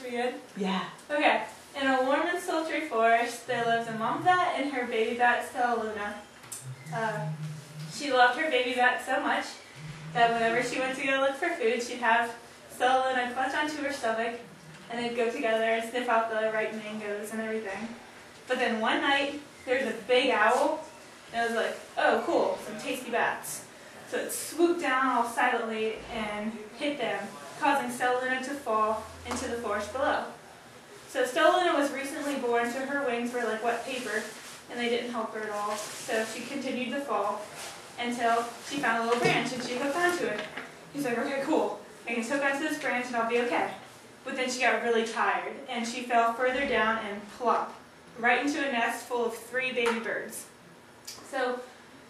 We good? Yeah. Okay. In a warm and sultry forest, there lives a mom bat and her baby bat, Stellaluna. She loved her baby bat so much that whenever she went to go look for food, she'd have Stellaluna clutch onto her stomach, and they'd go together and sniff out the ripe mangoes and everything. But then one night, there was a big owl, and it was like, oh cool, some tasty bats. So it swooped down all silently and hit them, causing Stellaluna to fall into the forest below. So Stellaluna was recently born, so her wings were like wet paper, and they didn't help her at all. So she continued to fall until she found a little branch, and she hooked onto it. She's like, okay, cool, I can hook onto this branch and I'll be okay. But then she got really tired, and she fell further down and plop, right into a nest full of 3 baby birds. So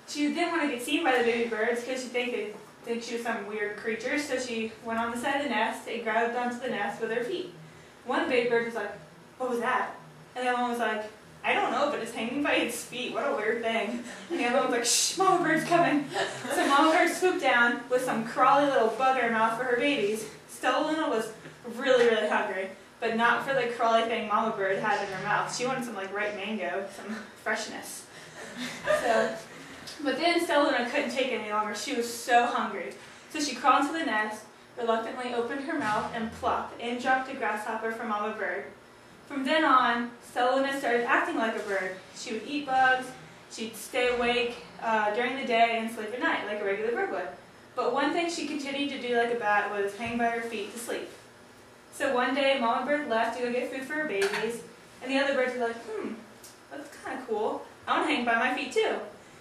she didn't want to get seen by the baby birds because she think she was some weird creature, so she went on the side of the nest and grabbed onto the nest with her feet. One baby bird was like, what was that? And the other one was like, I don't know, but it's hanging by its feet. What a weird thing. And the other one was like, shh, mama bird's coming. So mama bird swooped down with some crawly little bug in her mouth for her babies. Stellaluna was really, really hungry, but not for the crawly thing mama bird had in her mouth. She wanted some like ripe mango, some freshness. But then Stellaluna couldn't take it any longer. She was so hungry. So she crawled into the nest, reluctantly opened her mouth, and plop, in dropped a grasshopper from mama bird. From then on, Stellaluna started acting like a bird. She would eat bugs, she'd stay awake during the day and sleep at night, like a regular bird would. But one thing she continued to do like a bat was hang by her feet to sleep. So one day, mama bird left to go get food for her babies, and the other birds were like, that's kind of cool. I want to hang by my feet too.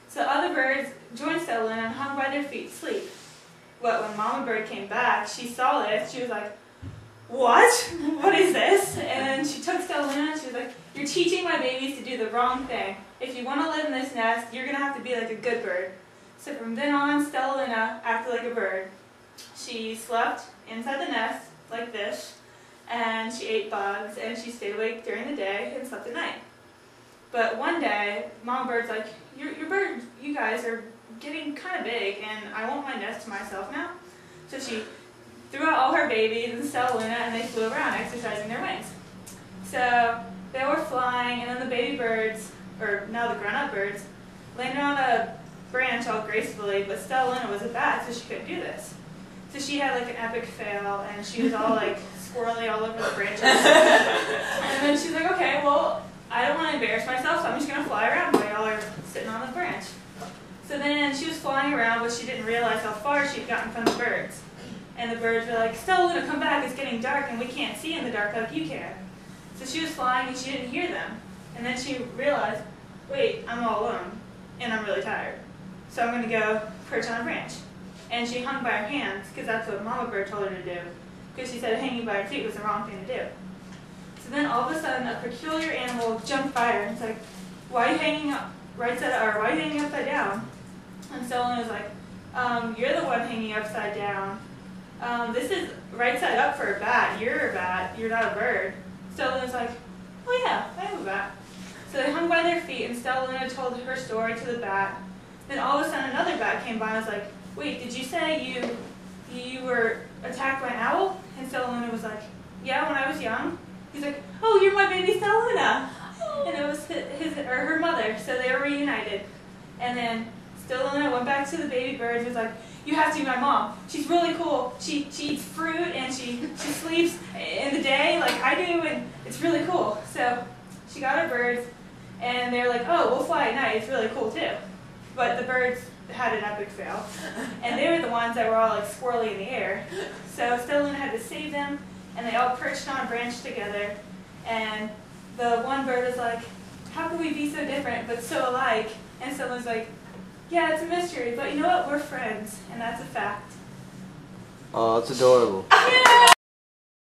So other birds joined Stellaluna and hung by their feet to sleep. But when mama bird came back, she saw this. She was like, what? What is this? And she took Stellaluna and she was like, you're teaching my babies to do the wrong thing. If you want to live in this nest, you're going to have to be like a good bird. So from then on, Stellaluna acted like a bird. She slept inside the nest like this, and she ate bugs, and she stayed awake during the day and slept at night. But one day, mama bird's like, your birds, you guys are getting kind of big, and I want my nest to myself now. So she threw out all her babies and Stellaluna, and they flew around exercising their wings. So they were flying, and then the baby birds, or now the grown-up birds, landed on a branch all gracefully, but Stellaluna was a bat, so she couldn't do this. So she had like an epic fail, and she was all like squirrely all over the branches. And then she's like, okay, well, I don't want to embarrass myself, so I'm just going to fly around while y'all are sitting on the branch. So then she was flying around, but she didn't realize how far she'd gotten from the birds. And the birds were like, Stellaluna, come back, it's getting dark, and we can't see in the dark like you can. So she was flying, and she didn't hear them. And then she realized, wait, I'm all alone, and I'm really tired. So I'm going to go perch on a branch. And she hung by her hands, because that's what mama bird told her to do. Because she said hanging by her feet was the wrong thing to do. So then all of a sudden, a peculiar animal jumped by her, and it's like, why are you hanging up right side, or why are you hanging upside down? And Stellaluna was like, you're the one hanging upside down. This is right side up for a bat. You're a bat. You're not a bird. Stellaluna was like, oh yeah, I am a bat. So they hung by their feet, and Stellaluna told her story to the bat. Then all of a sudden, another bat came by and was like, wait, did you say you were attacked by an owl? And Stellaluna was like, yeah, when I was young. He's like, oh, you're my baby Stellaluna. And it was her mother, so they were reunited. And then Stellaluna went back to the baby birds and was like, you have to be my mom. She's really cool. She eats fruit, and she sleeps in the day like I do, and it's really cool. So she got her birds, and they're like, oh, we'll fly at night. It's really cool too. But the birds had an epic fail, and they were the ones that were all like squirrely in the air. So Stellaluna had to save them, and they all perched on a branch together. And the one bird was like, how can we be so different but so alike? And someone's like, yeah, it's a mystery, but you know what? We're friends, and that's a fact. Oh, that's adorable. Yeah!